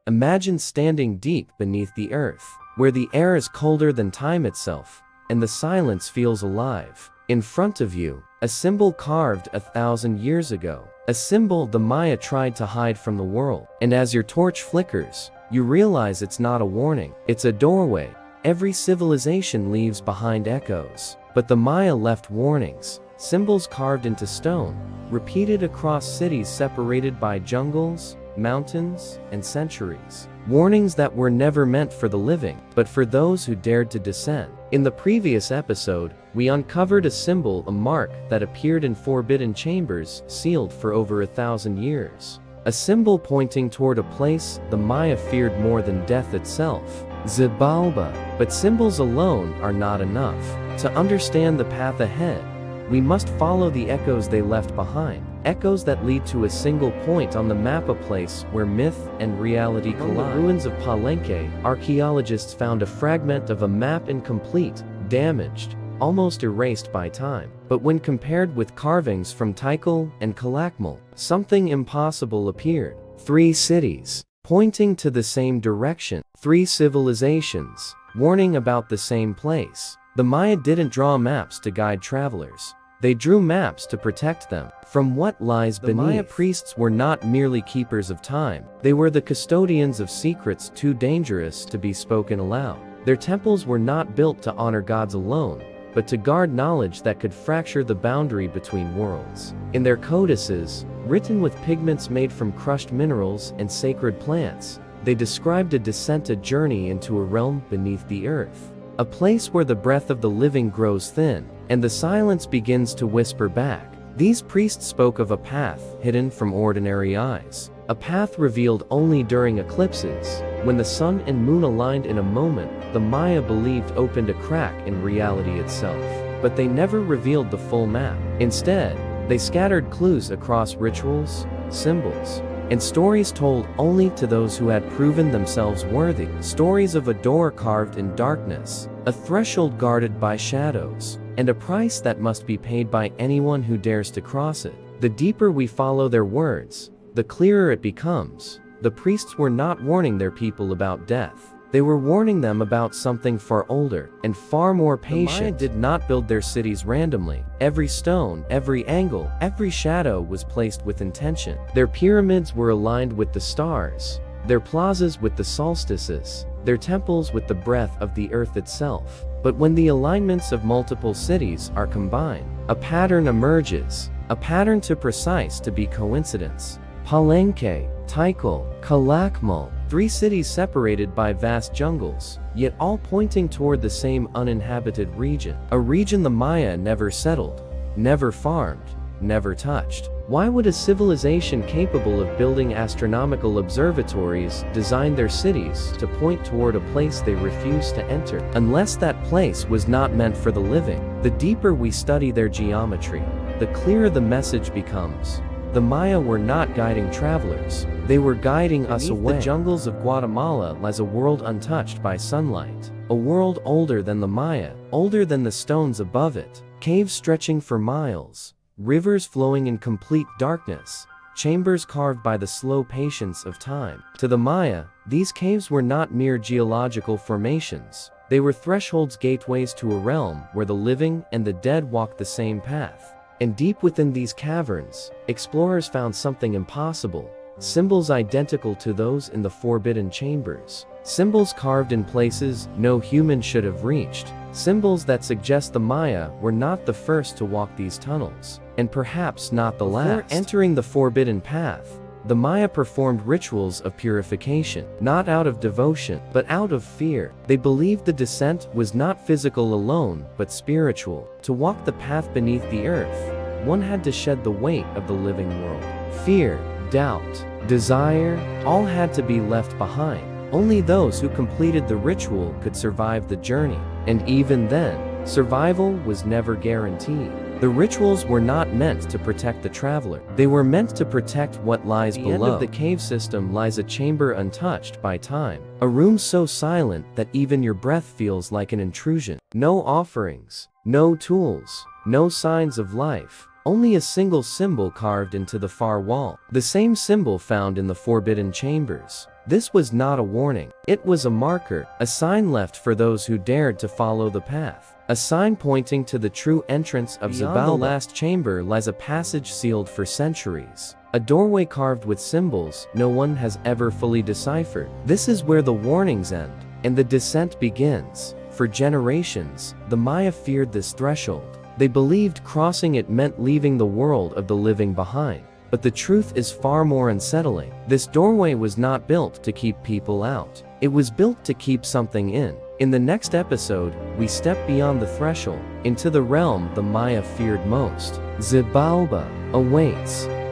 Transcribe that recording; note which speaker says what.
Speaker 1: Imagine standing deep beneath the earth, where the air is colder than time itself, and the silence feels alive. In front of you, a symbol carved 1,000 years ago, a symbol the Maya tried to hide from the world. And as your torch flickers, you realize it's not a warning, it's a doorway. Every civilization leaves behind echoes, but the Maya left warnings, symbols carved into stone, repeated across cities separated by jungles, mountains, and centuries. Warnings that were never meant for the living, but for those who dared to descend. In the previous episode, we uncovered a symbol, a mark that appeared in forbidden chambers, sealed for over 1,000 years. A symbol pointing toward a place the Maya feared more than death itself, Xibalba. But symbols alone are not enough. To understand the path ahead, we must follow the echoes they left behind. Echoes that lead to a single point on the map, a place where myth and reality collide. In the ruins of Palenque, archaeologists found a fragment of a map, incomplete, damaged, almost erased by time. But when compared with carvings from Tikal and Calakmul, something impossible appeared. 3 cities, pointing to the same direction. 3 civilizations, warning about the same place. The Maya didn't draw maps to guide travelers. They drew maps to protect them from what lies beneath. The Maya priests were not merely keepers of time. They were the custodians of secrets too dangerous to be spoken aloud. Their temples were not built to honor gods alone, but to guard knowledge that could fracture the boundary between worlds. In their codices, written with pigments made from crushed minerals and sacred plants, they described a descent, a journey into a realm beneath the earth. A place where the breath of the living grows thin, and the silence begins to whisper back. These priests spoke of a path hidden from ordinary eyes, a path revealed only during eclipses, when the sun and moon aligned in a moment the Maya believed opened a crack in reality itself. But they never revealed the full map. Instead, they scattered clues across rituals, symbols, and stories told only to those who had proven themselves worthy. Stories of a door carved in darkness, a threshold guarded by shadows, and a price that must be paid by anyone who dares to cross it. The deeper we follow their words, the clearer it becomes. The priests were not warning their people about death. They were warning them about something far older and far more patient. The Maya did not build their cities randomly. Every stone, every angle, every shadow was placed with intention. Their pyramids were aligned with the stars, their plazas with the solstices, their temples with the breath of the earth itself. But when the alignments of multiple cities are combined, a pattern emerges, a pattern too precise to be coincidence. Palenque, Tikal, Calakmul, 3 cities separated by vast jungles, yet all pointing toward the same uninhabited region. A region the Maya never settled, never farmed, never touched. Why would a civilization capable of building astronomical observatories design their cities to point toward a place they refused to enter? Unless that place was not meant for the living. The deeper we study their geometry, the clearer the message becomes. The Maya were not guiding travelers, they were guiding us away. Beneath the jungles of Guatemala lies a world untouched by sunlight, a world older than the Maya, older than the stones above it. Caves stretching for miles, rivers flowing in complete darkness, chambers carved by the slow patience of time. To the Maya, these caves were not mere geological formations. They were thresholds, gateways to a realm where the living and the dead walked the same path. And deep within these caverns, explorers found something impossible, symbols identical to those in the forbidden chambers. Symbols carved in places no human should have reached. Symbols that suggest the Maya were not the first to walk these tunnels, and perhaps not the last. Before entering the forbidden path, the Maya performed rituals of purification, not out of devotion, but out of fear. They believed the descent was not physical alone, but spiritual. To walk the path beneath the earth, one had to shed the weight of the living world. Fear, doubt, desire, all had to be left behind. Only those who completed the ritual could survive the journey. And even then, survival was never guaranteed. The rituals were not meant to protect the traveler. They were meant to protect what lies below. At the end of the cave system lies a chamber untouched by time. A room so silent that even your breath feels like an intrusion. No offerings, no tools, no signs of life. Only a single symbol carved into the far wall. The same symbol found in the forbidden chambers. This was not a warning. It was a marker, a sign left for those who dared to follow the path. A sign pointing to the true entrance of Xibalba. Beyond the last chamber lies a passage sealed for centuries. A doorway carved with symbols no one has ever fully deciphered. This is where the warnings end, and the descent begins. For generations, the Maya feared this threshold. They believed crossing it meant leaving the world of the living behind. But the truth is far more unsettling. This doorway was not built to keep people out. It was built to keep something in. In the next episode, we step beyond the threshold, into the realm the Maya feared most. Xibalba awaits.